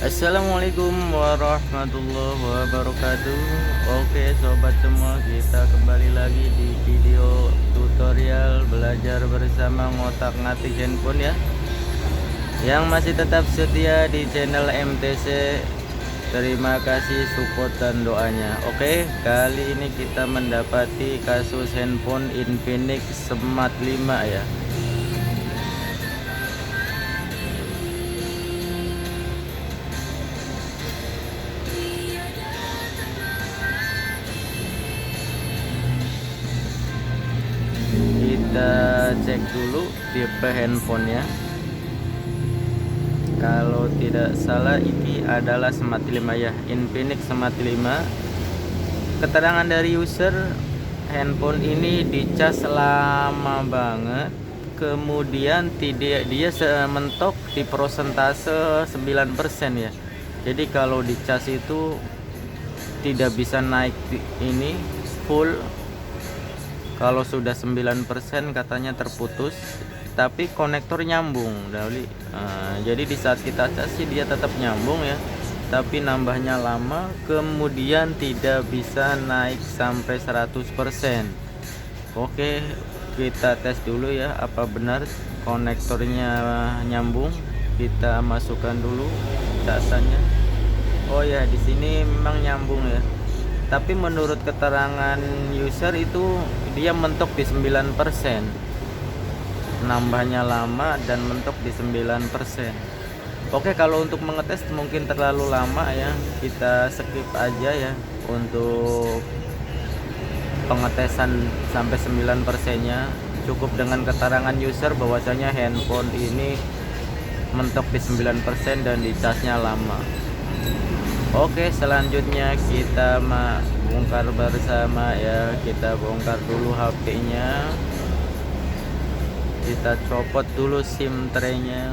Assalamualaikum warahmatullahi wabarakatuh. Oke sobat semua, kita kembali lagi di video tutorial belajar bersama ngotak-ngatik handphone ya. Yang masih tetap setia di channel MTC, terima kasih support dan doanya. Oke, kali ini kita mendapati kasus handphone Infinix Smart 5 ya. Kita cek dulu tipe handphonenya. Kalau tidak salah ini adalah Smart 5 ya, Infinix Smart 5. Keterangan dari user, handphone ini dicas lama banget, kemudian tidak dia mentok di persentase 9% ya. Jadi kalau dicas itu tidak bisa naik ini full. Kalau sudah 9% katanya terputus, tapi konektor nyambung jadi di saat kita cas sih dia tetap nyambung ya, tapi nambahnya lama, kemudian tidak bisa naik sampai 100%. Oke, kita tes dulu ya apa benar konektornya nyambung. Kita masukkan dulu dasarnya. Oh ya, di sini memang nyambung ya, tapi menurut keterangan user itu dia mentok di 9%, nambahnya lama dan mentok di 9%. Oke, kalau untuk mengetes mungkin terlalu lama ya, kita skip aja ya untuk pengetesan sampai 9%-nya. Cukup dengan keterangan user bahwasanya handphone ini mentok di 9% dan dicasnya lama. Oke, selanjutnya kita bongkar bersama ya. Kita bongkar dulu HP-nya. Kita copot dulu SIM tray-nya.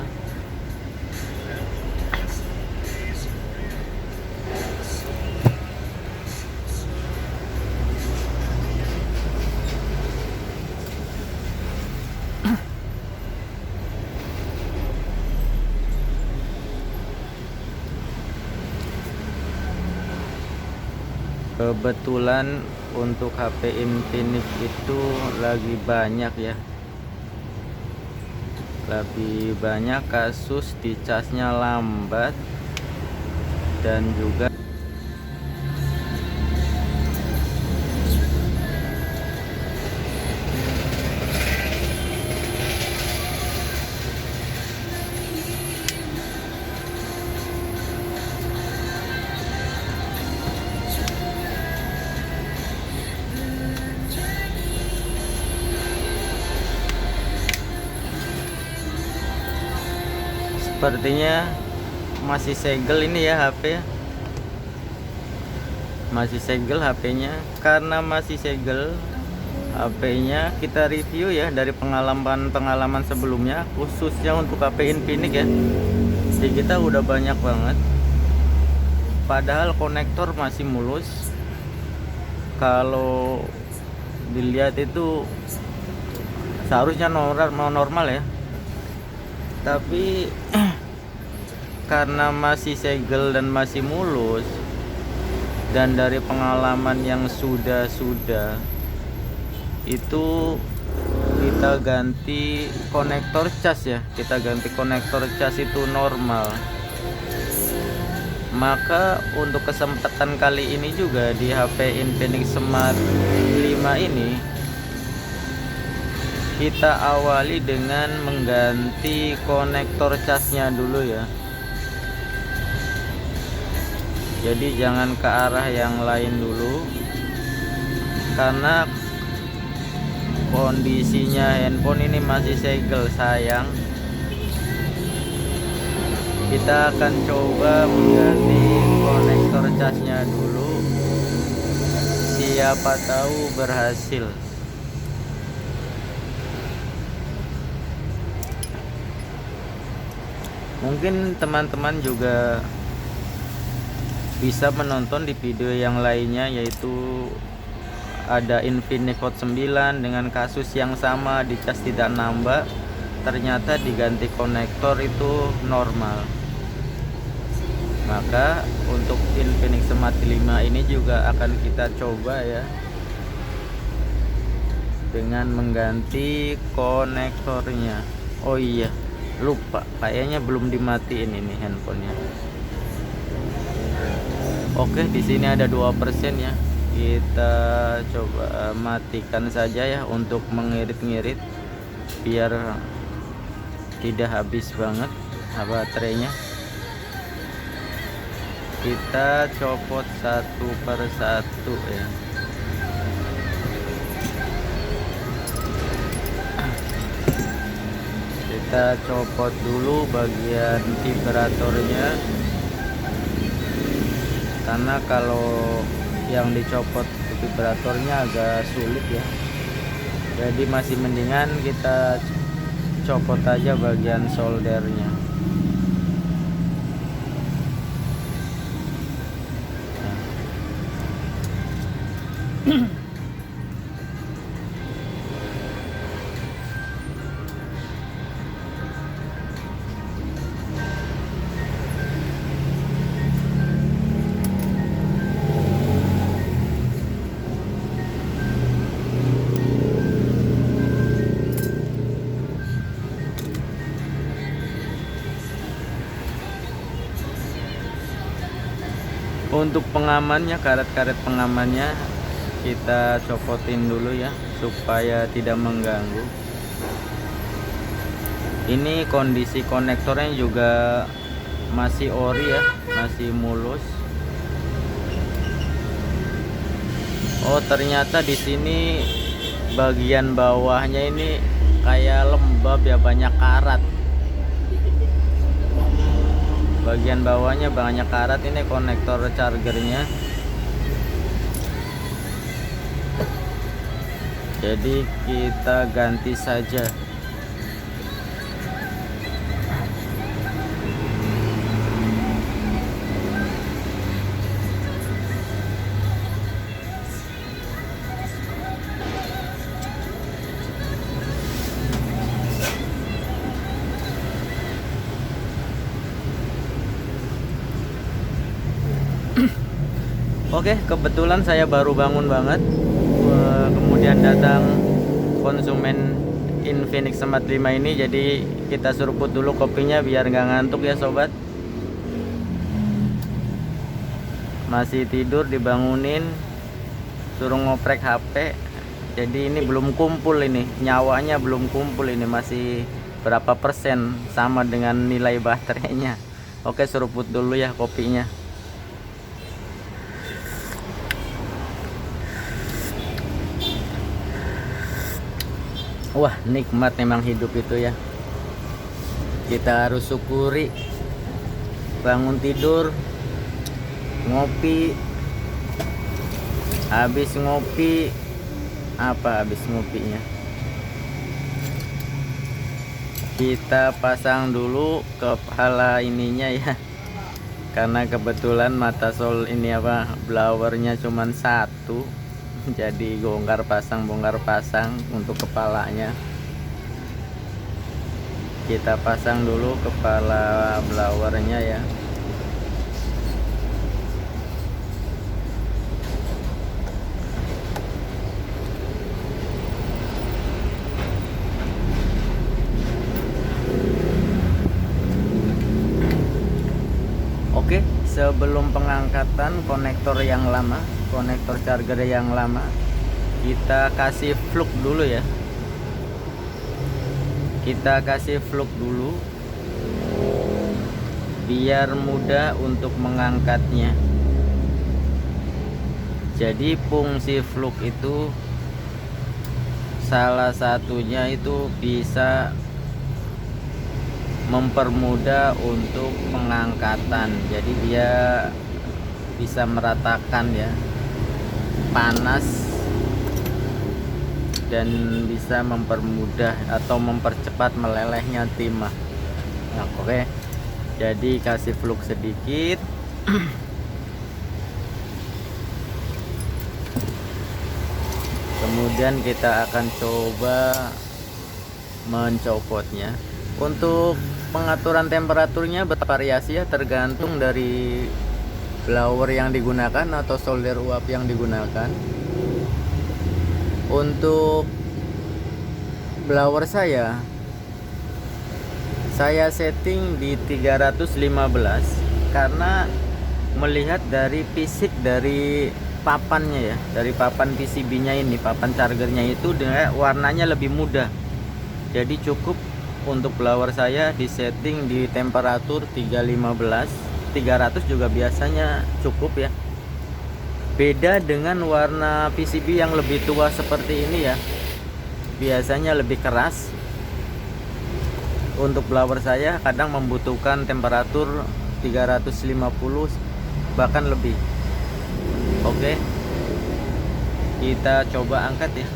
Kebetulan untuk HP Infinix itu lagi banyak ya, lebih banyak kasus dicasnya lambat dan juga sepertinya masih segel ini ya HP ya. Masih segel HP-nya. Karena masih segel HP-nya, kita review ya dari pengalaman sebelumnya, khususnya untuk HP Infinix ya. Di kita udah banyak banget, padahal konektor masih mulus. Kalau dilihat itu seharusnya normal ya, tapi karena masih segel dan masih mulus, dan dari pengalaman yang sudah itu kita ganti konektor cas ya, kita ganti konektor cas itu normal. Maka untuk kesempatan kali ini juga di HP Infinix Smart 5 ini kita awali dengan mengganti konektor casnya dulu ya. Jadi jangan ke arah yang lain dulu, karena kondisinya handphone ini masih segel sayang. Kita akan coba mengganti konektor casnya dulu, siapa tahu berhasil. Mungkin teman-teman juga bisa menonton di video yang lainnya, yaitu ada Infinix Hot 9 dengan kasus yang sama, dicas tidak nambah, ternyata diganti konektor itu normal. Maka untuk Infinix Smart 5 ini juga akan kita coba ya, dengan mengganti konektornya. Oh iya, lupa, kayaknya belum dimatiin ini handphonenya. Oke, di sini ada 2% ya. Kita coba matikan saja ya untuk mengirit-ngirit biar tidak habis banget baterainya. Kita copot satu per satu ya. Kita copot dulu bagian vibratornya, karena kalau yang dicopot vibratornya agak sulit ya. Jadi masih mendingan kita copot aja bagian soldernya. Untuk pengamannya, karet-karet pengamannya kita copotin dulu ya, supaya tidak mengganggu. Ini kondisi konektornya juga masih ori ya, masih mulus. Oh, ternyata di sini bagian bawahnya ini kayak lembab ya, banyak karat. Bagian bawahnya banyak karat, ini konektor chargernya. Jadi kita ganti saja. Oke, kebetulan saya baru bangun banget. Kemudian datang konsumen Infinix Smart 5 ini, jadi kita seruput dulu kopinya biar nggak ngantuk ya sobat. Masih tidur dibangunin, suruh ngoprek HP. Jadi ini belum kumpul, ini nyawanya belum kumpul, ini masih berapa persen sama dengan nilai baterainya. Oke, seruput dulu ya kopinya. Wah, nikmat memang hidup itu ya. Kita harus syukuri. Bangun tidur, ngopi. Habis ngopi, apa habis ngopinya? Kita pasang dulu kepala ininya ya. Karena kebetulan mata sol ini blowernya cuman satu. Jadi bongkar pasang untuk kepalanya. Kita pasang dulu kepala blowernya ya. Oke, sebelum pengangkatan konektor yang lama, konektor charger yang lama, kita kasih fluk dulu ya. Kita kasih fluk dulu biar mudah untuk mengangkatnya. Jadi fungsi fluk itu salah satunya itu bisa mempermudah untuk pengangkatan. Jadi dia bisa meratakan ya panas dan bisa mempermudah atau mempercepat melelehnya timah. Nah, oke. Jadi kasih fluk sedikit. Kemudian kita akan coba mencopotnya. Untuk pengaturan temperaturnya bervariasi ya, tergantung dari blower yang digunakan atau solder uap yang digunakan. Untuk blower saya setting di 315 karena melihat dari fisik dari papannya ya, dari papan PCB-nya ini, papan chargernya itu dengan warnanya lebih mudah. Jadi cukup untuk blower saya di setting di temperatur 315, 300 juga biasanya cukup ya. Beda dengan warna PCB yang lebih tua seperti ini ya, biasanya lebih keras. Untuk blower saya kadang membutuhkan temperatur 350 bahkan lebih. Oke, kita coba angkat ya.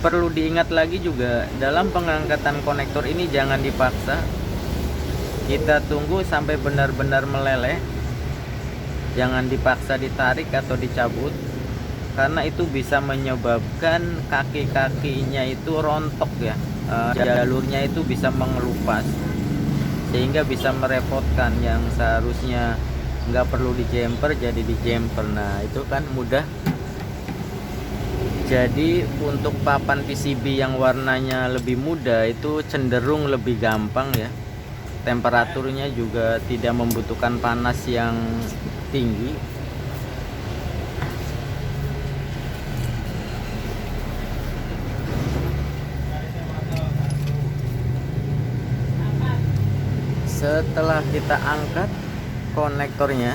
Perlu diingat lagi juga, dalam pengangkatan konektor ini jangan dipaksa. Kita tunggu sampai benar-benar meleleh. Jangan dipaksa ditarik atau dicabut, karena itu bisa menyebabkan kaki-kakinya itu rontok ya, jalurnya itu bisa mengelupas sehingga bisa merepotkan. Yang seharusnya nggak perlu di jumper jadi di jumper. Nah itu kan mudah. Jadi untuk papan PCB yang warnanya lebih muda itu cenderung lebih gampang ya. Temperaturnya juga tidak membutuhkan panas yang tinggi. Setelah kita angkat konektornya,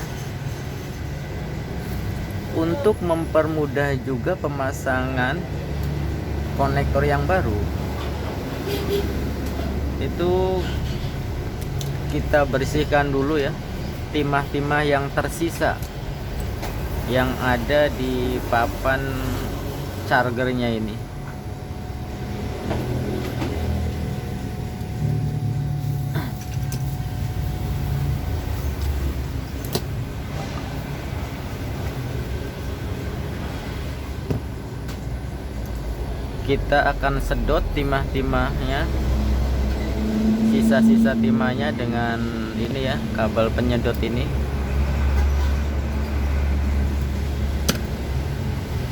untuk mempermudah juga pemasangan konektor yang baru, itu kita bersihkan dulu ya timah-timah yang tersisa yang ada di papan chargernya ini. Kita akan sedot timah-timahnya, sisa-sisa timahnya dengan ini ya, kabel penyedot ini,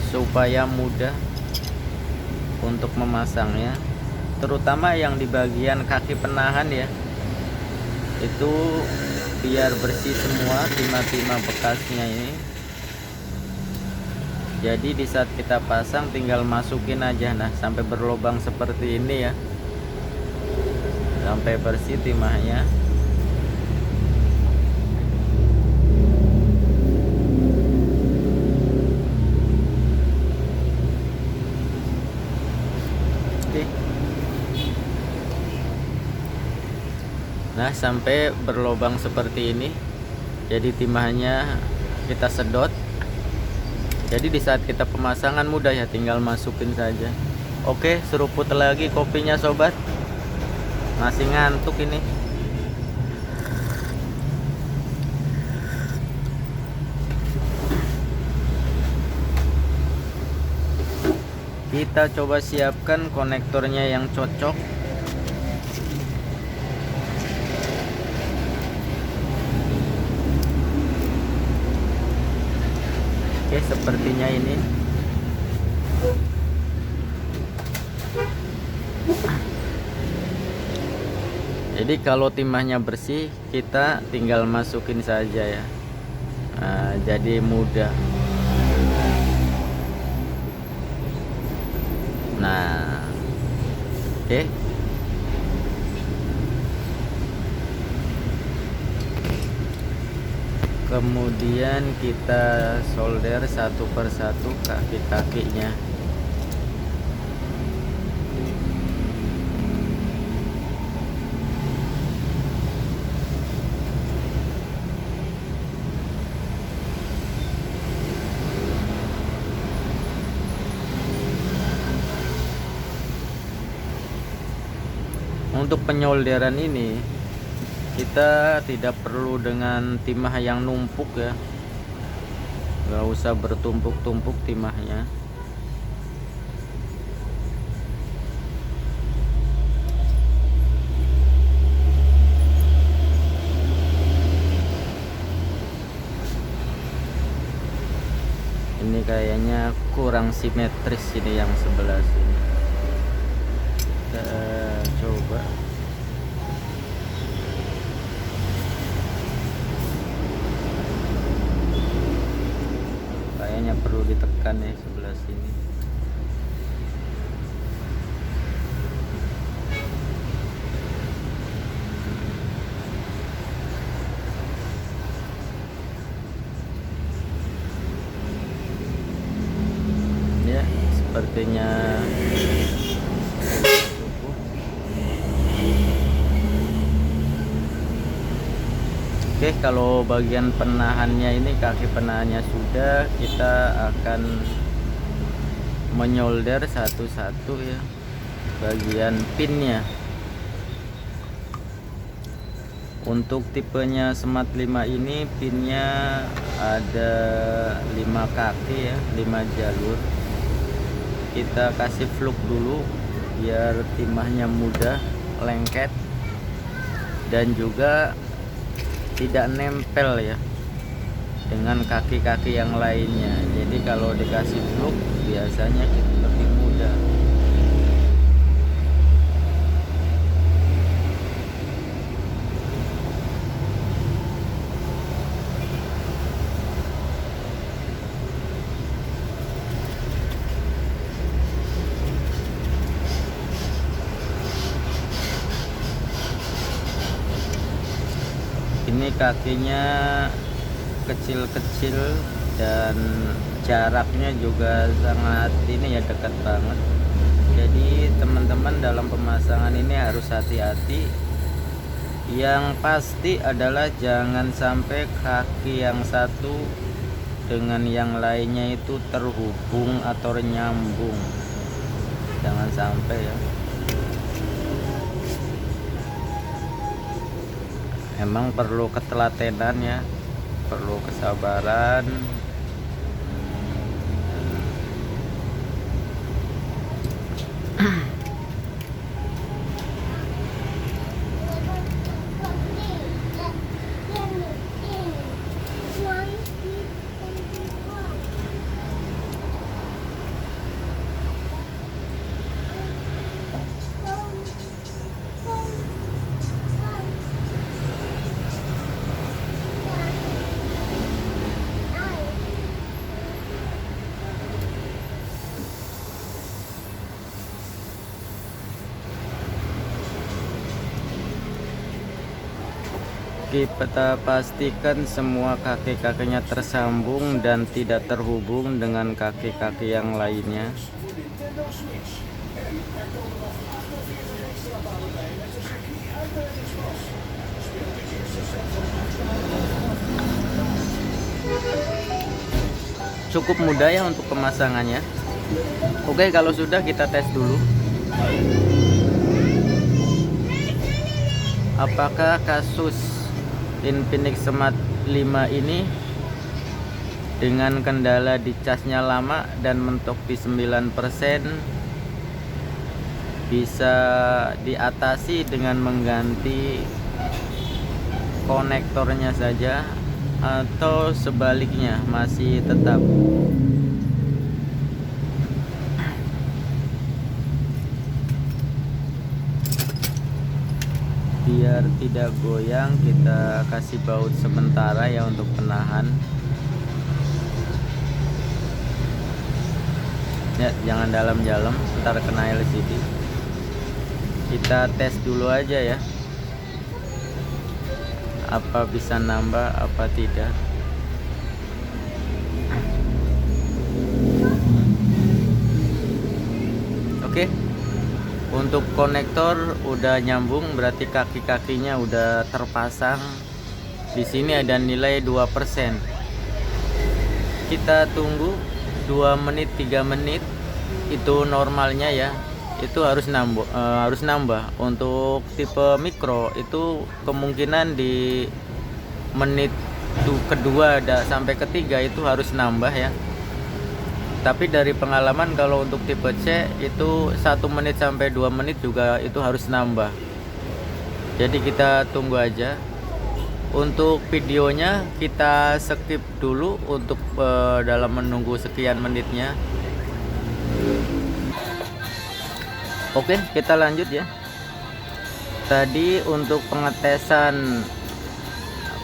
supaya mudah untuk memasangnya, terutama yang di bagian kaki penahan ya, itu biar bersih semua timah-timah bekasnya ini. Jadi di saat kita pasang tinggal masukin aja, nah sampai berlubang seperti ini ya, sampai bersih timahnya. Oke. Nah sampai berlubang seperti ini, jadi timahnya kita sedot. Jadi di saat kita pemasangan mudah ya, tinggal masukin saja. Oke, seruput lagi kopinya sobat. Masih ngantuk ini. Kita coba siapkan konektornya yang cocok. Oke, sepertinya ini. Jadi kalau timahnya bersih, kita tinggal masukin saja ya. Nah, jadi mudah. Nah, oke. Kemudian kita solder satu persatu kaki-kakinya. Untuk penyolderan ini kita tidak perlu dengan timah yang numpuk ya, nggak usah bertumpuk-tumpuk timahnya. kayaknya kurang simetris ini yang sebelah sini. Kita coba. Kayaknya perlu ditekan ya sebelah sini. Ya, sepertinya cukup. Oke, kalau bagian penahannya ini, kaki penahannya sudah, kita akan menyolder satu-satu ya bagian pinnya. Untuk tipenya Smart 5 ini pinnya ada 5 kaki ya, 5 jalur. Kita kasih fluk dulu biar timahnya mudah lengket dan juga tidak nempel ya dengan kaki-kaki yang lainnya. Jadi kalau dikasih fluk biasanya lebih mudah. Ini kakinya kecil-kecil dan jaraknya juga sangat ini ya, dekat banget. Jadi teman-teman dalam pemasangan ini harus hati-hati. Yang pasti adalah jangan sampai kaki yang satu dengan yang lainnya itu terhubung atau nyambung. Jangan sampai ya. Emang perlu ketelatenan ya, perlu kesabaran. Kita pastikan semua kaki-kakinya tersambung dan tidak terhubung dengan kaki-kaki yang lainnya. Cukup mudah ya untuk pemasangannya. Oke, kalau sudah kita tes dulu. Apakah kasus Infinix Smart 5 ini dengan kendala di casnya lama dan mentok di 9% bisa diatasi dengan mengganti konektornya saja, atau sebaliknya masih tetap? Biar tidak goyang, kita kasih baut sementara ya untuk penahan ya, jangan dalam-dalam, ntar kena LCD. Kita tes dulu aja ya, apa bisa nambah apa tidak. Oke, untuk konektor udah nyambung, berarti kaki-kakinya udah terpasang. Di sini ada nilai 2%. Kita tunggu 2 menit 3 menit, itu normalnya ya. Itu harus nambah. Untuk tipe mikro itu kemungkinan di menit kedua sampai ketiga itu harus nambah ya. Tapi dari pengalaman kalau untuk tipe C itu 1 menit sampai 2 menit juga itu harus nambah. Jadi kita tunggu aja. Untuk videonya kita skip dulu untuk dalam menunggu sekian menitnya. Oke, kita lanjut ya. Tadi untuk pengetesan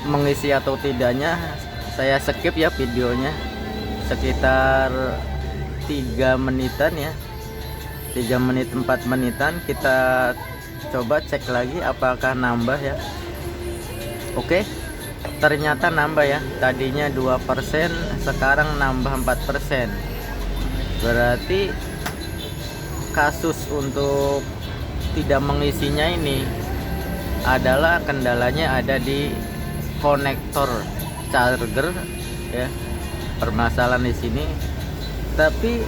mengisi atau tidaknya saya skip ya videonya, sekitar 3 menitan ya, 3 menit 4 menitan. Kita coba cek lagi apakah nambah ya. Oke, ternyata nambah ya. Tadinya 2%, sekarang nambah 4%. Berarti kasus untuk tidak mengisinya ini adalah kendalanya ada di konektor charger ya. Permasalahan di sini. Tapi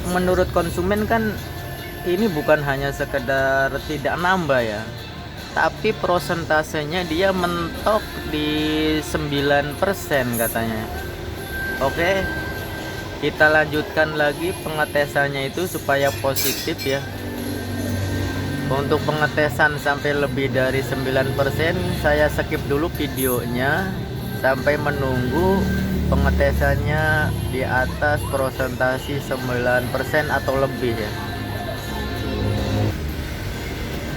menurut konsumen kan ini bukan hanya sekedar tidak nambah ya, tapi prosentasenya dia mentok di 9% katanya. Oke, kita lanjutkan lagi pengetesannya itu supaya positif ya. Untuk pengetesan sampai lebih dari 9%, saya skip dulu videonya sampai menunggu pengetesannya di atas prosentasi 9% atau lebih ya.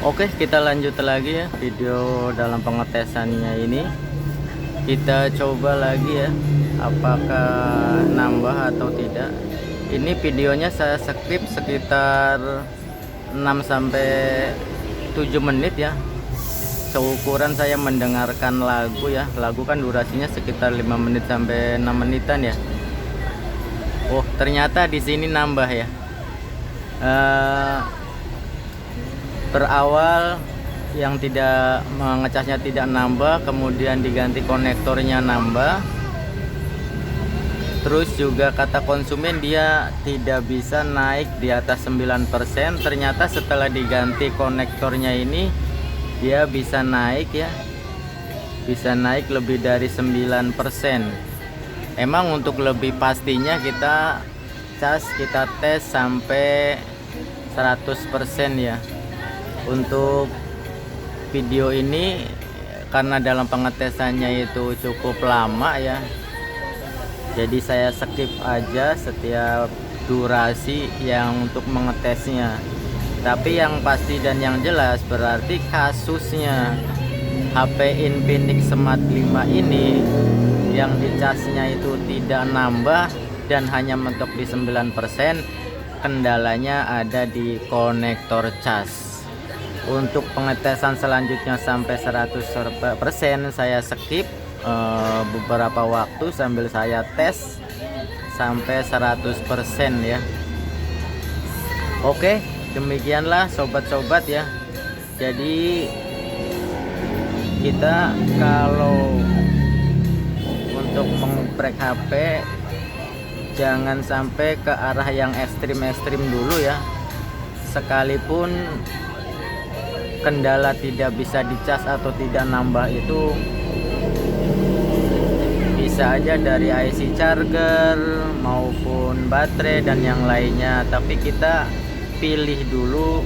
Oke, kita lanjut lagi ya video dalam pengetesannya ini. Kita coba lagi ya, apakah nambah atau tidak. Ini videonya saya skip sekitar 6-7 menit ya. Seukuran saya mendengarkan lagu ya. Lagu kan durasinya sekitar 5 menit sampai 6 menitan ya. Oh, ternyata di sini nambah ya. Berawal yang tidak mengecasnya tidak nambah, kemudian diganti konektornya nambah. Terus juga kata konsumen dia tidak bisa naik di atas 9%. Ternyata setelah diganti konektornya ini dia bisa naik ya, bisa naik lebih dari 9%. Emang untuk lebih pastinya kita tes sampai 100% ya. Untuk video ini karena dalam pengetesannya itu cukup lama ya, jadi saya skip aja setiap durasi yang untuk mengetesnya. Tapi yang pasti dan yang jelas berarti kasusnya HP Infinix Smart 5 ini yang dicasnya itu tidak nambah dan hanya mentok di 9%, kendalanya ada di konektor cas. Untuk pengetesan selanjutnya sampai 100% saya skip beberapa waktu sambil saya tes sampai 100% ya. Oke, demikianlah sobat-sobat ya. Jadi kita kalau untuk mengoprek HP jangan sampai ke arah yang ekstrim-ekstrim dulu ya. Sekalipun kendala tidak bisa dicas atau tidak nambah itu bisa aja dari IC charger maupun baterai dan yang lainnya. Tapi kita pilih dulu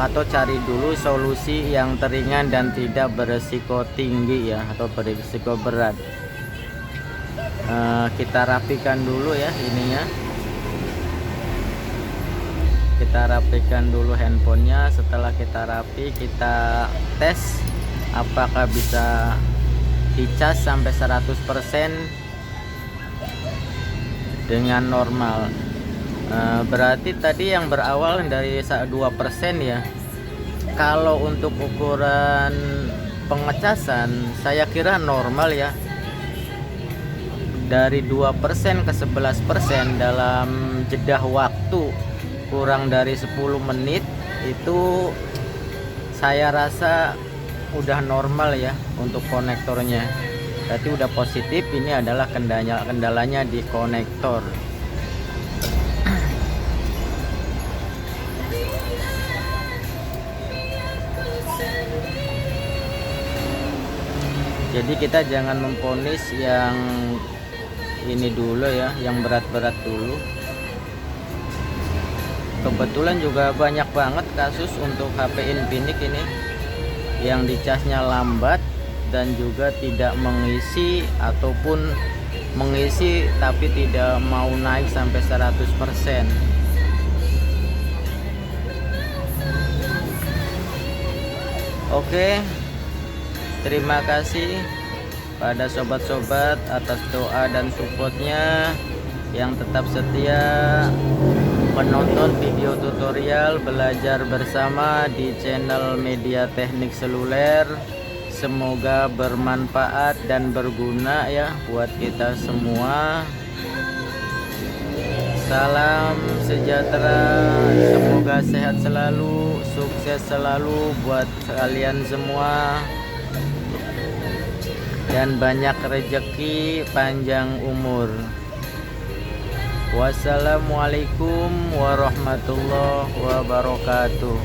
atau cari dulu solusi yang teringan dan tidak beresiko tinggi ya, atau beresiko berat. Kita rapikan dulu ya ininya. Kita rapikan dulu handphonenya. Setelah kita rapi, kita tes apakah bisa dicas sampai 100% dengan normal. Berarti tadi yang berawal dari 2% ya. Kalau untuk ukuran pengecasan saya kira normal ya. Dari 2% ke 11% dalam jeda waktu kurang dari 10 menit itu saya rasa udah normal ya untuk konektornya. Berarti udah positif. Ini adalah kendalanya di konektor. Jadi kita jangan memvonis yang ini dulu ya, yang berat-berat dulu. Kebetulan juga banyak banget kasus untuk HP Infinix ini yang dicasnya lambat dan juga tidak mengisi ataupun mengisi tapi tidak mau naik sampai 100%. Oke, terima kasih pada sobat-sobat atas doa dan supportnya yang tetap setia menonton video tutorial belajar bersama di channel Media Teknik Seluler. Semoga bermanfaat dan berguna ya buat kita semua. Salam sejahtera, semoga sehat selalu, sukses selalu buat kalian semua, dan banyak rezeki, panjang umur. Wassalamualaikum warahmatullahi wabarakatuh.